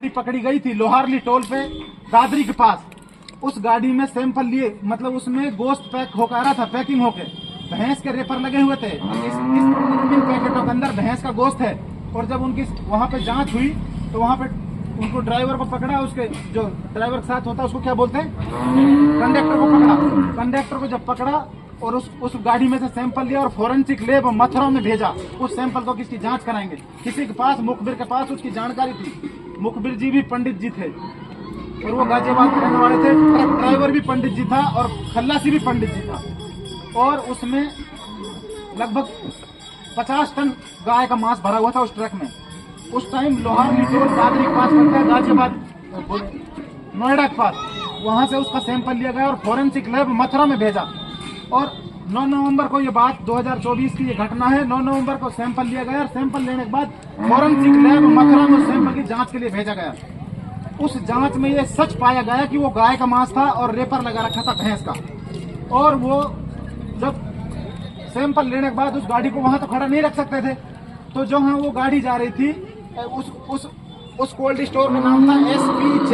पकड़ी गई थी लोहारली टोल पे दादरी के पास। उस गाड़ी में सैंपल लिए, मतलब उसमें गोश्त पैक होकर आ रहा था, पैकिंग होके भैंस के रेपर लगे हुए थे। इन पैकेटों के अंदर भैंस का गोश्त है। और जब उनकी वहां पे जांच हुई तो वहां पे उनको ड्राइवर को पकड़ा, उसके जो ड्राइवर के साथ होता है उसको क्या बोलते हैं, कंडक्टर को पकड़ा। कंडक्टर को जब पकड़ा और उस गाड़ी में से सैंपल लिया और फोरेंसिक लैब मथुरा में भेजा। उस सैंपल को किसकी जांच कराएंगे, किसी के पास, मुखबिर के पास उसकी जानकारी थी। मुखबिर जी भी पंडित जी थे और वो गाजियाबाद के रहने वाले थे। ड्राइवर भी पंडित जी था और खल्लासी भी पंडित जी था। और उसमें लगभग 50 टन गाय का मांस भरा हुआ था उस ट्रक में। उस टाइम लोहारली टोल दादरी के पास पड़ता है, गाजियाबाद नोएडा के पास। वहां से उसका सैंपल लिया गया और फोरेंसिक लैब मथुरा में भेजा। और 9 नवंबर को ये बात 2024 की ये घटना है। 9 नवंबर को सैंपल लिया गया और सैंपल लेने के बाद फोरेंसिक लैब मथुरा में सैंपल की जांच के लिए भेजा गया। उस जांच में ये सच पाया गया कि वो गाय का मांस था और रेपर लगा रखा था भैंस का। और वो जब सैंपल लेने के बाद उस गाड़ी को वहां तो खड़ा नहीं रख सकते थे, तो जो है वो गाड़ी जा रही थी उस कोल्ड स्टोर का नाम था SPJ।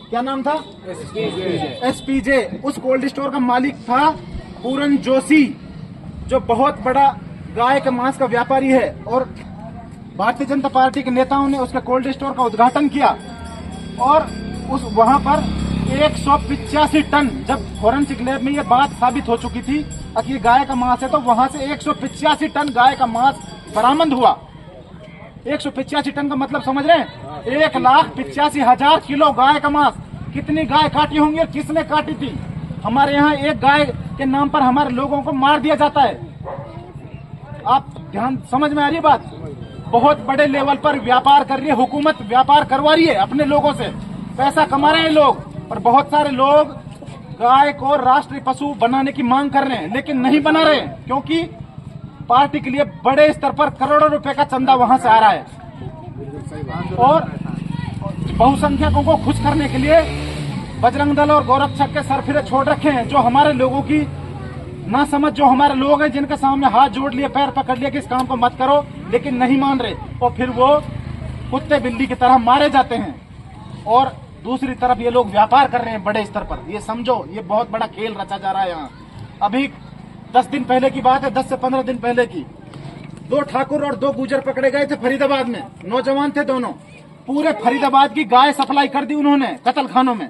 क्या नाम था? SPJ। उस कोल्ड स्टोर का मालिक था पूरन जोशी, जो बहुत बड़ा गाय के मांस का व्यापारी है। और भारतीय जनता पार्टी के नेताओं ने उसके कोल्ड स्टोर का उद्घाटन किया और वहां पर 185 टन, जब फोरेंसिक लैब में ये बात साबित हो चुकी थी कि गाय का मांस है, तो वहां से 185 टन गाय का मांस बरामद हुआ। 185 टन का मतलब समझ रहे हैं, 1,85,000 किलो गाय का मांस। कितनी गाय काटी होंगी और किसने काटी थी? हमारे यहाँ एक गाय के नाम पर हमारे लोगों को मार दिया जाता है। आप ध्यान, समझ में आ रही है बात? बहुत बड़े लेवल पर व्यापार कर रही है हुकूमत, व्यापार करवा रही है अपने लोगों से, पैसा कमा रहे हैं लोग। और बहुत सारे लोग गाय को राष्ट्रीय पशु बनाने की मांग कर रहे हैं, लेकिन नहीं बना रहे हैं क्योंकि पार्टी के लिए बड़े स्तर पर करोड़ों रुपए का चंदा वहां से आ रहा है। और बहुसंख्यकों को खुश करने के लिए बजरंग दल और गोरक्षक के सरफिरे छोड़ रखे हैं, जो हमारे लोगों की ना समझ, जो हमारे लोग हैं जिनके सामने हाथ जोड़ लिए, पैर पकड़ लिए कि इस काम को मत करो, लेकिन नहीं मान रहे, और फिर वो कुत्ते बिल्ली की तरह मारे जाते हैं। और दूसरी तरफ ये लोग व्यापार कर रहे हैं बड़े स्तर पर। ये समझो, ये बहुत बड़ा खेल रचा जा रहा है यहाँ। अभी 10 दिन पहले की बात है, 10 से 15 दिन पहले की, 2 ठाकुर और 2 गुजर पकड़े गए थे फरीदाबाद में। नौजवान थे दोनों। पूरे फरीदाबाद की गाय सप्लाई कर दी उन्होंने कत्ल खानों में।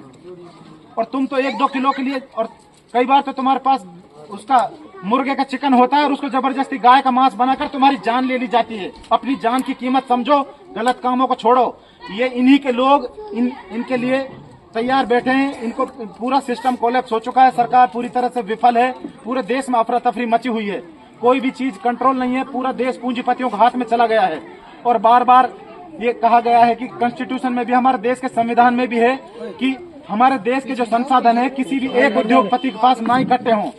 और तुम तो 1-2 किलो के लिए, और कई बार तो तुम्हारे पास उसका मुर्गे का चिकन होता है और उसको जबरदस्ती गाय का मांस बनाकर तुम्हारी जान ले ली जाती है। अपनी जान की कीमत समझो, गलत कामों को छोड़ो। ये इन्हीं के लोग इनके लिए तैयार बैठे हैं। इनको पूरा सिस्टम कोलैप्स हो चुका है, सरकार पूरी तरह से विफल है, पूरे देश में अफरा तफरी मची हुई है, कोई भी चीज कंट्रोल नहीं है, पूरा देश पूंजीपतियों के हाथ में चला गया है। और बार बार ये कहा गया है कि कॉन्स्टिट्यूशन में भी, हमारे देश के संविधान में भी है कि हमारे देश के जो संसाधन है किसी भी एक उद्योगपति के पास ना इकट्ठे हों।